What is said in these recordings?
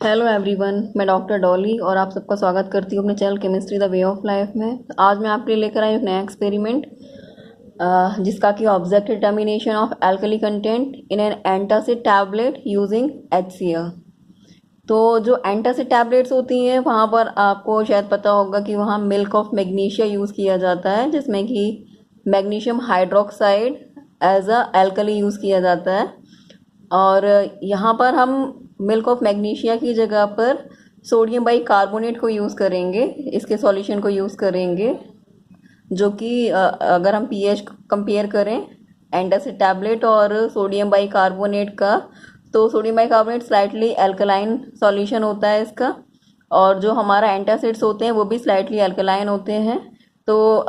Hello everyone, मैं doctor Dolly और आप सबका स्वागत करती हूँ अपने channel chemistry the way of life में। तो आज मैं आपके लिए लेकर आई हूँ एक नया एक्सपेरिमेंट जिसका कि object determination of alkali content in an antacid tablet using HCl। तो जो एंटासिड टैबलेट्स होती हैं वहाँ पर आपको शायद पता होगा कि वहाँ मिल्क ऑफ मैग्नीशिया यूज़ किया जाता है, जिसमें कि magnesium hydroxide as a alkali use किया जाता है। और यहाँ पर हम मिल्क ऑफ मैग्नीशिया की जगह पर सोडियम बाई कार्बोनेट को यूज़ करेंगे, इसके सॉल्यूशन को यूज़ करेंगे, जो कि अगर हम पीएच कंपेयर करें एंटासिड टैबलेट और सोडियम बाई कार्बोनेट का, तो sodium by carbonate slightly alkaline solution होता है इसका, और जो हमारा एंटासिड्स होते हैं वो भी स्लाइटली एल्कलाइन होते हैं। तो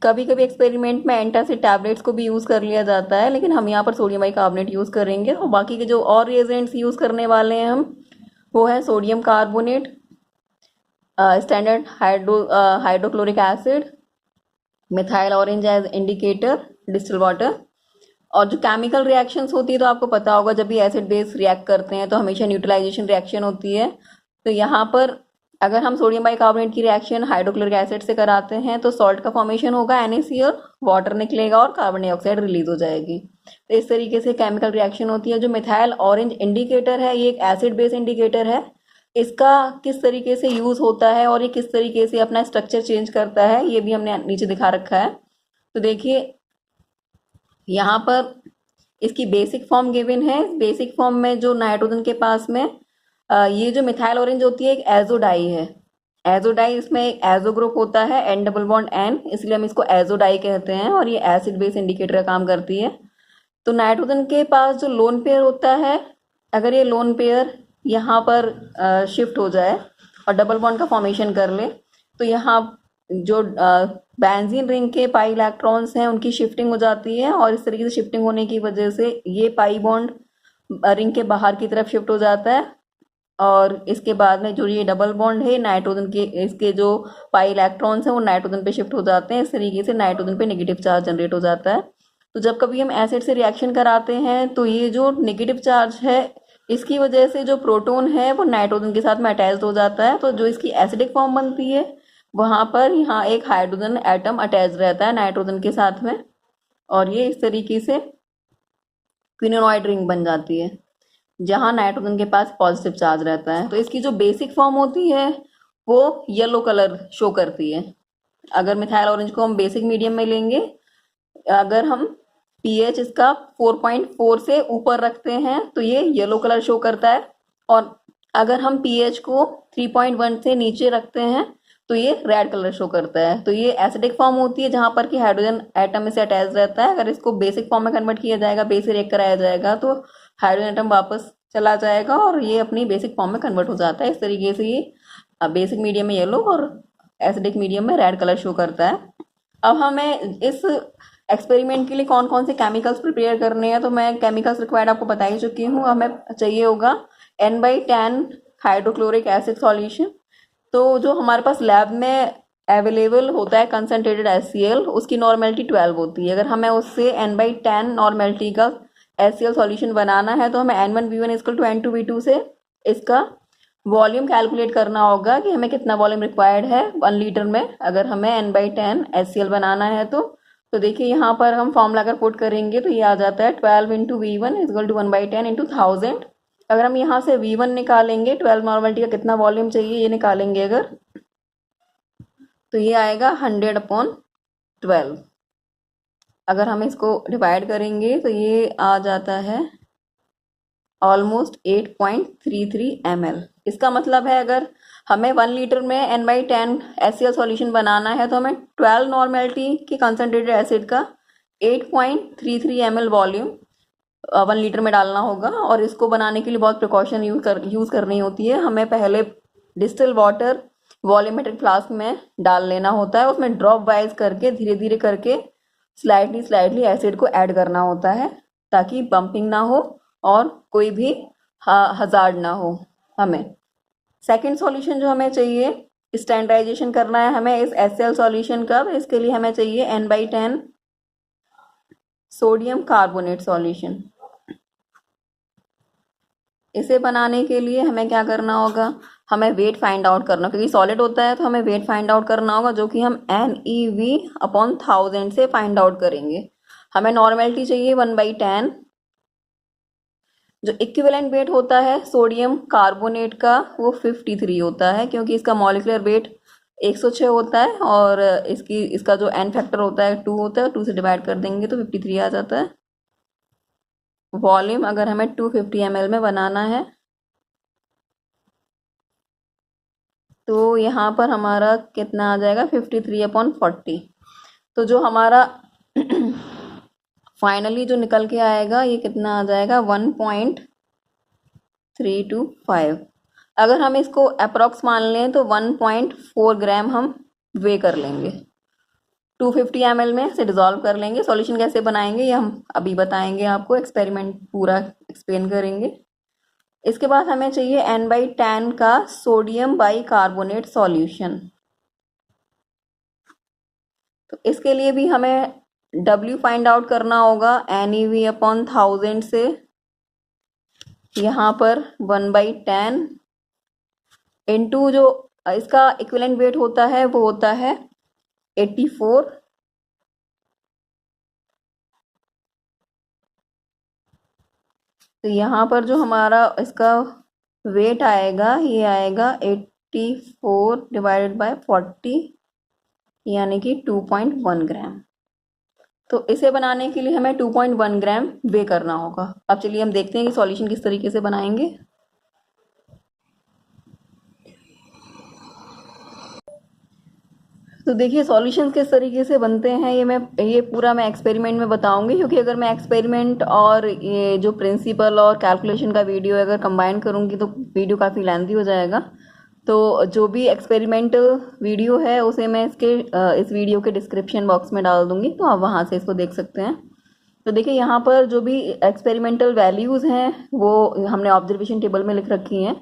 कभी कभी एक्सपेरिमेंट में एंटासिड टैबलेट्स को भी यूज़ कर लिया जाता है, लेकिन हम यहाँ पर सोडियम बाइकार्बोनेट यूज़ करेंगे। और बाकी के जो और रिएजेंट्स यूज़ करने वाले हैं हम, वो है sodium carbonate, standard hydrochloric acid, methyl orange as indicator, distil water. और जो केमिकल रिएक्शंस होती है तो आपको पता होगा, जब भी एसिड बेस रिएक्ट करते हैं तो हमेशा न्यूट्रलाइजेशन रिएक्शन होती है। तो यहाँ पर अगर हम सोडियम बाइकार्बोनेट की रिएक्शन हाइड्रोक्लोरिक एसिड से कराते हैं तो सॉल्ट का फॉर्मेशन होगा NaCl, वाटर निकलेगा और कार्बन डाइऑक्साइड रिलीज हो जाएगी। तो इस तरीके से केमिकल रिएक्शन होती है। जो मिथाइल ऑरेंज इंडिकेटर है, ये एक एसिड बेस इंडिकेटर है। इसका किस तरीके से यूज होता है और ये किस तरीके से अपना स्ट्रक्चर चेंज करता है, ये भी हमने नीचे दिखा रखा है। तो देखिए यहाँ पर इसकी बेसिक फॉर्म गिवन है। बेसिक फॉर्म में जो नाइट्रोजन के पास में ये जो मिथाइल ऑरेंज होती है एक एजोडाई है। एजोडाई, इसमें एक एजो ग्रुप होता है, N डबल बॉन्ड N, इसलिए हम इसको एजोडाई कहते हैं, और ये एसिड बेस इंडिकेटर का काम करती है। तो नाइट्रोजन के पास जो लोन पेयर होता है, अगर ये लोन पेयर यहाँ पर शिफ्ट हो जाए और डबल बॉन्ड का फॉर्मेशन कर ले, तो यहाँ जो बेंजीन रिंग के पाई इलेक्ट्रॉन्स हैं उनकी शिफ्टिंग हो जाती है, और इस तरीके से शिफ्टिंग होने की वजह से ये पाई बॉन्ड रिंग के बाहर की तरफ शिफ्ट हो जाता है। और इसके बाद में जो ये डबल बॉन्ड है नाइट्रोजन के, इसके जो पाई इलेक्ट्रॉन्स हैं वो नाइट्रोजन पे शिफ्ट हो जाते हैं। इस तरीके से नाइट्रोजन पे नेगेटिव चार्ज जनरेट हो जाता है। तो जब कभी हम एसिड से रिएक्शन कराते हैं तो ये जो नेगेटिव चार्ज है, इसकी वजह से जो प्रोटॉन है वो नाइट्रोजन के साथ में अटैच्ड हो जाता है। तो जो इसकी एसिडिक फॉर्म बनती है वहाँ पर यहाँ एक हाइड्रोजन एटम अटैच रहता है नाइट्रोजन के साथ में, और ये इस तरीके से क्विनोनॉइड रिंग बन जाती है जहाँ नाइट्रोजन के पास पॉजिटिव चार्ज रहता है। तो इसकी जो बेसिक फॉर्म होती है वो येलो कलर शो करती है। अगर मिथाइल ऑरेंज को हम बेसिक मीडियम में लेंगे, अगर हम पीएच इसका 4.4 से ऊपर रखते हैं तो ये येलो कलर शो करता है, और अगर हम पीएच को 3.1 से नीचे रखते हैं तो ये रेड कलर शो करता है। तो ये एसिडिक फॉर्म होती है जहां पर कि हाइड्रोजन एटम से अटैच रहता है। अगर इसको बेसिक फॉर्म में कन्वर्ट किया जाएगा, बेस से रिएक्ट कराया जाएगा, तो हाइड्रोजन एटम वापस चला जाएगा और ये अपनी बेसिक फॉर्म में कन्वर्ट हो जाता है। इस तरीके से ये बेसिक मीडियम में येलो और एसिडिक मीडियम में रेड कलर शो करता है। अब हमें इस एक्सपेरिमेंट के लिए कौन कौन से केमिकल्स प्रिपेयर करने हैं, तो मैं केमिकल्स रिक्वायर्ड आपको बता ही चुकी हूँ। हमें चाहिए होगा N/10 हाइड्रोक्लोरिक एसिड सॉल्यूशन। तो जो हमारे पास लैब में अवेलेबल होता है कंसनट्रेटेड HCl, उसकी नॉर्मेलिटी 12 होती है। अगर हमें उससे N/10 नॉर्मेलिटी का HCl सॉल्यूशन बनाना है तो हमें N1V1 = N2V2 से इसका वॉल्यूम कैलकुलेट करना होगा कि हमें कितना वॉल्यूम रिक्वायर्ड है 1 लीटर में, अगर हमें N/10 HCl बनाना है। तो देखिए यहाँ पर हम फॉर्मूला अगर पुट करेंगे तो ये आ जाता है 12 × V1 = 1/10 × 1000। अगर हम यहाँ से V1 निकालेंगे, 12 नॉर्मलिटी का कितना वॉल्यूम चाहिए ये निकालेंगे अगर, तो ये आएगा 100/12। अगर हम इसको डिवाइड करेंगे तो ये आ जाता है ऑलमोस्ट 8.33 ml। इसका मतलब है अगर हमें 1 लीटर में N/10 HCl सॉल्यूशन बनाना है तो हमें 12 नॉर्मेलिटी के कंसनट्रेटेड एसिड का 8.33 ml वॉल्यूम 1 लीटर में डालना होगा। और इसको बनाने के लिए बहुत प्रिकॉशन यूज़ करनी होती है। हमें पहले डिस्टिल वाटर वॉल्यूमेट्रिक फ्लास्क में डाल लेना होता है, उसमें ड्रॉप वाइज करके धीरे धीरे करके स्लाइडली एसिड को ऐड करना होता है, ताकि बम्पिंग ना हो और कोई भी हजार्ड ना हो। हमें सेकंड सॉल्यूशन जो हमें चाहिए, स्टैंडर्डाइजेशन करना है हमें इस HCl सॉल्यूशन का। इसके लिए हमें चाहिए N/10 सोडियम कार्बोनेट सॉल्यूशन। इसे बनाने के लिए हमें क्या करना होगा, हमें वेट फाइंड आउट करना, क्योंकि सॉलिड होता है तो हमें वेट फाइंड आउट करना होगा, जो कि हम NeV/1000 से फाइंड आउट करेंगे। हमें नॉर्मेलिटी चाहिए 1/10। जो इक्विवेलेंट वेट होता है सोडियम कार्बोनेट का वो 53 होता है, क्योंकि इसका मॉलिक्यूलर वेट 106 होता है और इसका जो n फैक्टर होता है 2 होता है, 2 से डिवाइड कर देंगे तो 53 आ जाता है। वॉल्यूम अगर हमें 250 ml में बनाना है तो यहाँ पर हमारा कितना आ जाएगा, 53/40। तो जो हमारा फाइनली जो निकल के आएगा ये कितना आ जाएगा, 1.325। अगर हम इसको अप्रॉक्स मान लें तो 1.4 ग्राम हम वे कर लेंगे। 250 ml में से डिज़ोल्व कर लेंगे। सॉल्यूशन कैसे बनाएंगे ये हम अभी बताएंगे आपको, एक्सपेरिमेंट पूरा एक्सप्लेन करेंगे। इसके बाद हमें चाहिए N/10 का सोडियम बाइकार्बोनेट सॉल्यूशन। तो इसके लिए भी हमें W फाइंड आउट करना होगा NeV/1000 से। यहाँ पर 1/10 इंटू जो इसका इक्विवेलेंट वेट होता है वो होता है 84। तो यहाँ पर जो हमारा इसका वेट आएगा ये आएगा 84 डिवाइडेड बाय 40 यानी कि 2.1 ग्राम। तो इसे बनाने के लिए हमें 2.1 ग्राम वे करना होगा। अब चलिए हम देखते हैं कि सॉल्यूशन किस तरीके से बनाएंगे। तो देखिए सॉल्यूशंस किस तरीके से बनते हैं ये पूरा मैं एक्सपेरिमेंट में बताऊंगी, क्योंकि अगर मैं एक्सपेरिमेंट और ये जो प्रिंसिपल और कैलकुलेशन का वीडियो अगर कंबाइन करूंगी तो वीडियो काफ़ी लेंथी हो जाएगा। तो जो भी एक्सपेरिमेंट वीडियो है उसे मैं इस वीडियो के डिस्क्रिप्शन बॉक्स में डाल दूंगी, तो आप वहाँ से इसको देख सकते हैं। तो देखिए यहाँ पर जो भी एक्सपेरिमेंटल वैल्यूज़ हैं वो हमने ऑब्जर्वेशन टेबल में लिख रखी हैं।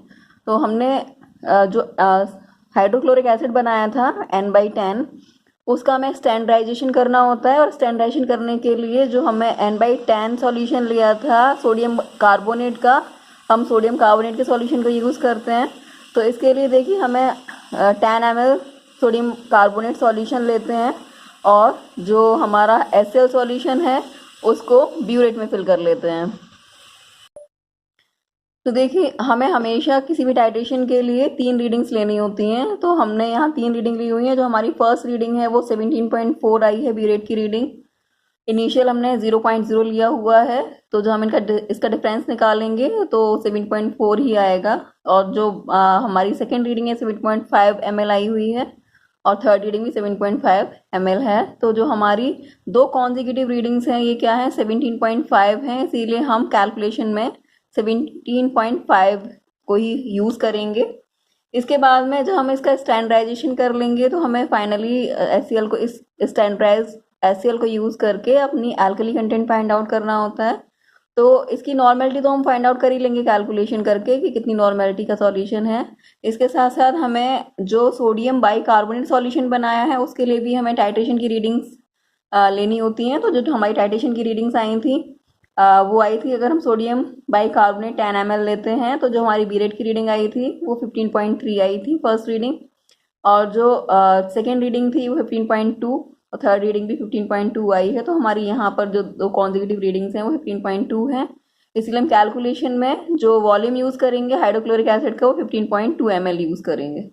तो हमने जो हाइड्रोक्लोरिक एसिड बनाया था N/10, उसका हमें स्टैंडर्डाइजेशन करना होता है। और स्टैंडर्डाइजेशन करने के लिए जो हमें N/10 सॉल्यूशन लिया था सोडियम कार्बोनेट का, हम सोडियम कार्बोनेट के सॉल्यूशन को यूज़ करते हैं। तो इसके लिए देखिए हमें 10 ml सोडियम कार्बोनेट सॉल्यूशन लेते हैं और जो हमारा HCl सॉल्यूशन है उसको ब्यूरेट में फिल कर लेते हैं। तो देखिए हमें हमेशा किसी भी टाइट्रेशन के लिए 3 रीडिंग्स लेनी होती हैं। तो हमने यहाँ 3 रीडिंग ली हुई है। जो हमारी फर्स्ट रीडिंग है वो 17.4 आई है ब्यूरेट की रीडिंग। इनिशियल हमने 0.0 लिया हुआ है, तो जो हम इसका डिफरेंस निकालेंगे तो 7.4 ही आएगा। और जो हमारी सेकेंड रीडिंग है 7.5 ml आई हुई है और थर्ड रीडिंग भी 7.5 ml है। तो जो हमारी 2 कॉन्जिक्यूटिव रीडिंग्स हैं ये क्या है, 17.5 हैं, इसीलिए हम कैलकुलेशन में 17.5 को ही यूज़ करेंगे। इसके बाद में जब हम इसका स्टैंडर्डाइजेशन कर लेंगे तो हमें फाइनली HCl को इस स्टैंडर्डाइज HCl को यूज़ करके अपनी एल्कली कंटेंट फाइंड आउट करना होता है। तो इसकी नॉर्मेलिटी तो हम फाइंड आउट कर ही लेंगे कैलकुलेशन करके कि कितनी नॉर्मेलिटी का सॉल्यूशन है। इसके साथ साथ हमें जो सोडियम बाइकार्बोनेट सॉल्यूशन बनाया है उसके लिए भी हमें टाइट्रेशन की रीडिंग्स लेनी होती हैं। तो जो हमारी टाइट्रेशन की रीडिंग्स आई थी वो आई थी, अगर हम सोडियम बाइकार्बोनेट 10 ml लेते हैं तो जो हमारी ब्यूरेट की रीडिंग आई थी वो 15.3 आई थी फर्स्ट रीडिंग, और जो सेकेंड रीडिंग थी वो 15.2 और थर्ड रीडिंग भी 15.2 आई है। तो हमारी यहाँ पर जो 2 कॉन्जिक्यूटिव रीडिंग्स हैं वो 15.2 हैं। इसलिए हम कैलकुलेशन में जो वॉल्यूम यूज़ करेंगे हाइड्रोक्लोरिक एसिड का वो 15.2 ml यूज़ करेंगे।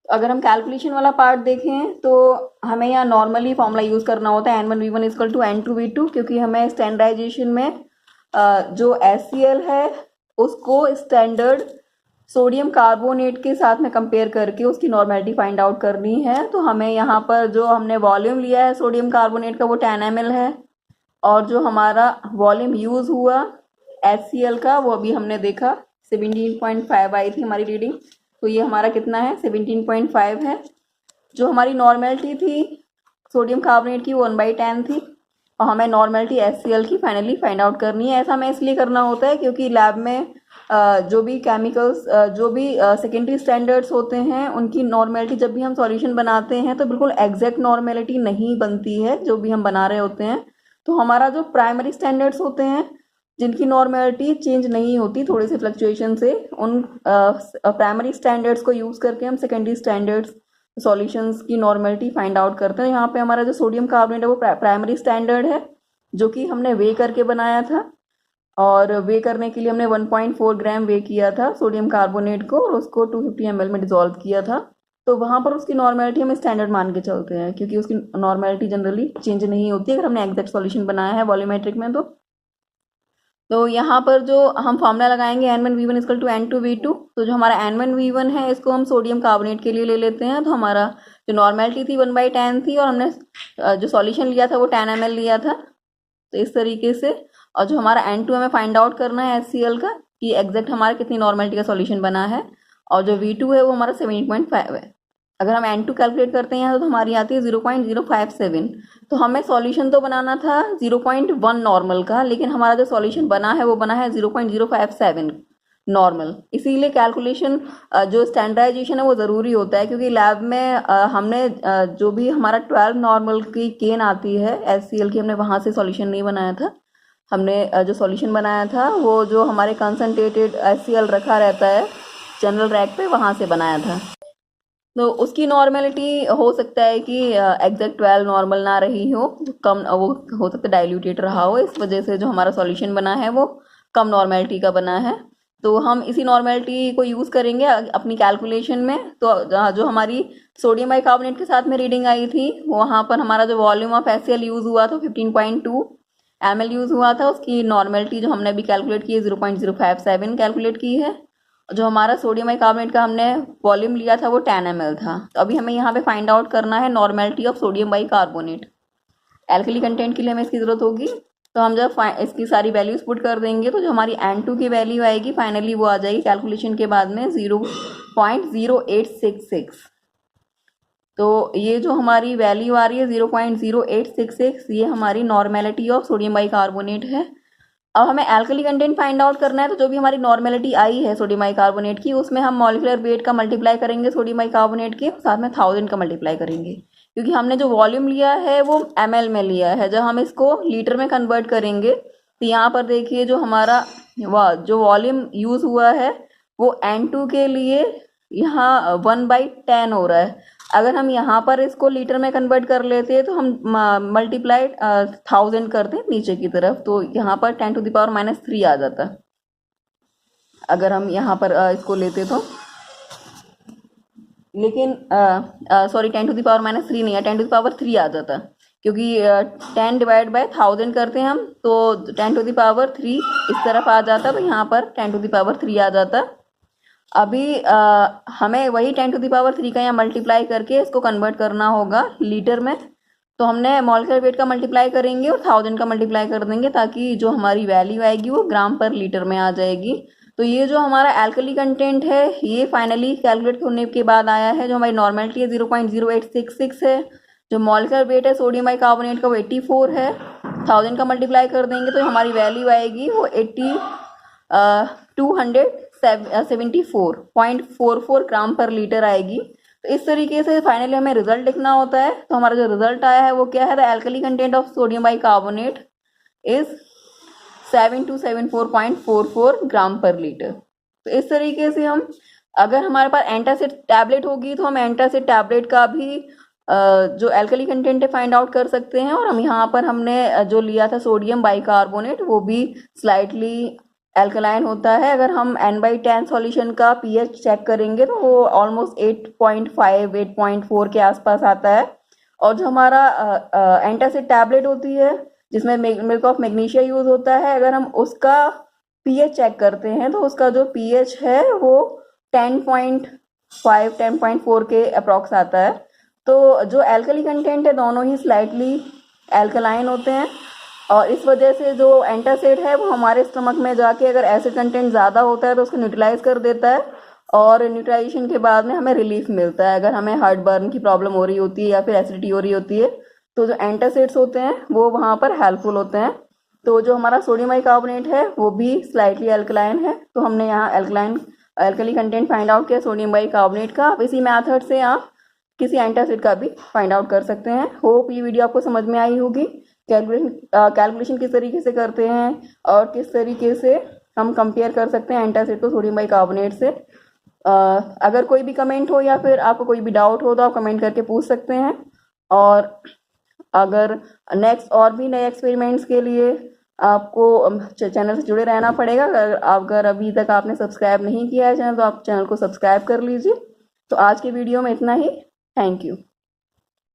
अगर हम कैलकुलेशन वाला पार्ट देखें तो हमें यहाँ नॉर्मली फॉर्मूला यूज़ करना होता है N1V1 = N2V2, क्योंकि हमें स्टैंडर्डाइजेशन में जो HCl है उसको स्टैंडर्ड सोडियम कार्बोनेट के साथ में कंपेयर करके उसकी नॉर्मेलिटी फाइंड आउट करनी है। तो हमें यहाँ पर जो हमने वॉल्यूम लिया है सोडियम कार्बोनेट का वो 10 ml है, और जो हमारा वॉल्यूम यूज़ हुआ HCl का वो अभी हमने देखा 17.5 आई थी हमारी रीडिंग। तो ये हमारा कितना है, 17.5 है। जो हमारी नॉर्मेलिटी थी सोडियम कार्बोनेट की वो 1/10 थी, और हमें नॉर्मेलिटी HCl की फाइनली फाइंड आउट करनी है। ऐसा हमें इसलिए करना होता है क्योंकि लैब में जो भी केमिकल्स जो भी सेकेंडरी स्टैंडर्ड्स होते हैं उनकी नॉर्मेलिटी जब भी हम सॉल्यूशन बनाते हैं तो बिल्कुल एग्जैक्ट नॉर्मेलिटी नहीं बनती है जो भी हम बना रहे होते हैं। तो हमारा जो प्राइमरी स्टैंडर्ड्स होते हैं जिनकी नॉर्मेलिटी चेंज नहीं होती थोड़े से फ्लक्चुएशन से, उन प्राइमरी स्टैंडर्ड्स को यूज़ करके हम सेकेंडरी स्टैंडर्ड्स सॉल्यूशंस की नॉर्मेलिटी फाइंड आउट करते हैं। यहाँ पे हमारा जो सोडियम कार्बोनेट है वो प्राइमरी स्टैंडर्ड है, जो कि हमने वे करके बनाया था, और वे करने के लिए हमने 1.4 ग्राम वे किया था सोडियम कार्बोनेट को, और उसको 250 ml में डिजोल्व किया था। तो वहाँ पर उसकी नॉर्मेलिटी हम स्टैंडर्ड मान के चलते हैं, क्योंकि उसकी नॉर्मेलिटी जनरली चेंज नहीं होती अगर हमने एग्जैक्ट सॉल्यूशन बनाया है वॉल्यूमेट्रिक में। तो यहाँ पर जो हम फॉर्मूला लगाएंगे N1V1 इक्वल टू N2V2, तो जो हमारा N1V1 है इसको हम सोडियम कार्बोनेट के लिए ले लेते हैं। तो हमारा जो नॉर्मेलिटी थी 1/10 थी, और हमने जो सॉल्यूशन लिया था वो 10 ml लिया था, तो इस तरीके से। और जो हमारा N2 हमें फाइंड आउट करना है HCl का, कि एग्जैक्ट हमारा कितनी नॉर्मेलिटी का सॉल्यूशन बना है, और जो V2 है वो हमारा 17.5 है। अगर हम N2 कैलकुलेट करते हैं तो हमारी आती है 0.057। तो हमें सॉल्यूशन तो बनाना था 0.1 नॉर्मल का, लेकिन हमारा जो सॉल्यूशन बना है वो बना है 0.057 नॉर्मल। इसीलिए कैलकुलेशन जो स्टैंडर्डाइजेशन है वो ज़रूरी होता है, क्योंकि लैब में हमने जो भी हमारा 12 नॉर्मल की केन आती है HCl की, हमने वहाँ से सॉल्यूशन नहीं बनाया था। हमने जो सॉल्यूशन बनाया था वो जो हमारे कंसनट्रेटेड HCl रखा रहता है जनरल रैक पे, वहाँ से बनाया था। तो उसकी नॉर्मेलिटी हो सकता है कि एग्जैक्ट 12 नॉर्मल ना रही हो, कम, वो हो सकता है डाइल्यूटेड रहा हो, इस वजह से जो हमारा सॉल्यूशन बना है वो कम नॉर्मेलिटी का बना है। तो हम इसी नॉर्मेलिटी को यूज़ करेंगे अपनी कैलकुलेशन में। तो जो हमारी सोडियम बाइकार्बोनेट के साथ में रीडिंग आई थी, वहाँ पर हमारा जो वॉल्यूम ऑफ HCl यूज़ हुआ था 15.2 ml यूज़ हुआ था, उसकी नॉर्मेलिटी जो हमने अभी कैलकुलेट की है 0.057 कैलकुलेट की है। जो हमारा सोडियम बाइकार्बोनेट का हमने वॉल्यूम लिया था वो 10 ml था। तो अभी हमें यहाँ पे फाइंड आउट करना है normality of sodium bicarbonate. Alkali content के लिए हमें इसकी ज़रूरत होगी, तो हम जब इसकी सारी वैल्यूज पुट कर देंगे तो जो हमारी N2 की वैल्यू आएगी फाइनली वो आ जाएगी कैलकुलेशन के बाद में 0.0866। तो ये जो हमारी वैल्यू आ रही है 0.0866, ये हमारी नॉर्मेलिटी ऑफ सोडियम बाइकार्बोनेट है। अब हमें एल्कली कंटेंट फाइंड आउट करना है, तो जो भी हमारी नॉर्मेलिटी आई है सोडियम बाइकार्बोनेट की, उसमें हम मॉलिक्यूलर वेट का मल्टीप्लाई करेंगे सोडियम बाइकार्बोनेट के साथ में 1000 का मल्टीप्लाई करेंगे, क्योंकि हमने जो वॉल्यूम लिया है वो ml में लिया है। जब हम इसको लीटर में कन्वर्ट करेंगे तो यहाँ पर देखिए जो हमारा जो वॉल्यूम यूज़ हुआ है वो N2 के लिए यहाँ 1/10 हो रहा है। अगर हम यहाँ पर इसको लीटर में कन्वर्ट कर लेते हैं तो हम मल्टीप्लाई 1000 करते हैं नीचे की तरफ, तो यहाँ पर 10⁻³ आ जाता। अगर हम यहाँ पर इसको लेते तो, लेकिन सॉरी 10⁻³ नहीं है, 10⁻³ आ जाता, क्योंकि 10 डिवाइड बाय 1000 करते हैं हम, तो 10⁻³ इस तरफ आ जाता, तो यहाँ पर 10⁻³ आ जाता। अभी हमें वही 10⁻³ का यहाँ मल्टीप्लाई करके इसको कन्वर्ट करना होगा लीटर में। तो हमने मॉलिक्यूलर वेट का मल्टीप्लाई करेंगे और 1000 का मल्टीप्लाई कर देंगे, ताकि जो हमारी वैल्यू आएगी वो ग्राम पर लीटर में आ जाएगी। तो ये जो हमारा एल्कली कंटेंट है ये फाइनली कैलकुलेट होने के बाद आया है। जो हमारी नॉर्मेलिटी है 0.0866 है, जो मॉलिक्यूलर वेट है सोडियम बाइकार्बोनेट का वो 84 है। 1000 का मल्टीप्लाई कर देंगे तो हमारी वैल्यू आएगी वो 274.44 ग्राम पर लीटर आएगी। तो इस तरीके से फाइनली हमें रिजल्ट लिखना होता है। तो हमारा जो रिजल्ट आया है वो क्या है, the alkali content of sodium bicarbonate is 7274.44 ग्राम पर लीटर। तो इस तरीके से हम, अगर हमारे पास एंटासिड टैबलेट होगी तो हम एंटासिड टैबलेट का भी जो एल्कली कंटेंट है फाइंड आउट कर सकते हैं। और हम यहाँ पर हमने जो लिया था सोडियम बाइकार्बोनेट वो भी स्लाइटली एल्कलाइन होता है। अगर हम N/10 सॉल्यूशन का pH चेक करेंगे तो वो ऑलमोस्ट 8.5 8.4 के आसपास आता है। और जो हमारा एंटासिड टैबलेट होती है जिसमें मिल्क ऑफ मैग्नीशिया यूज होता है, अगर हम उसका pH चेक करते हैं तो उसका जो pH है वो 10.5 10.4 के अप्रॉक्स आता है। तो जो एल्कली कंटेंट है दोनों ही स्लाइटली एल्कलाइन होते हैं, और इस वजह से जो एंटासिड है वो हमारे स्टमक में जाके अगर एसिड कंटेंट ज़्यादा होता है तो उसको न्यूट्रलाइज कर देता है, और न्यूट्रलाइजेशन के बाद में हमें रिलीफ मिलता है। अगर हमें हार्ट बर्न की प्रॉब्लम हो रही होती है या फिर एसिडिटी हो रही होती है तो जो एंटासिड्स होते हैं वो वहाँ पर हेल्पफुल होते हैं। तो जो हमारा सोडियम बाइकार्बोनेट है वो भी स्लाइटली एल्कलाइन है, तो हमने यहाँ एल्कली कंटेंट फाइंड आउट किया सोडियम बाइकार्बोनेट का। अब इसी मैथड से आप किसी एंटासिड का भी फाइंड आउट कर सकते हैं। होप ये वीडियो आपको समझ में आई होगी। कैलकुलेशन किस तरीके से करते हैं और किस तरीके से हम कंपेयर कर सकते हैं एंटासिड को सोडियम बाइकार्बोनेट से। अगर कोई भी कमेंट हो या फिर आपको कोई भी डाउट हो तो आप कमेंट करके पूछ सकते हैं। और अगर नेक्स्ट और भी नए एक्सपेरिमेंट्स के लिए आपको चैनल से जुड़े रहना पड़ेगा। अगर अभी तक आपने सब्सक्राइब नहीं किया है चैनल तो आप चैनल को सब्सक्राइब कर लीजिए। तो आज की वीडियो में इतना ही। Thank you.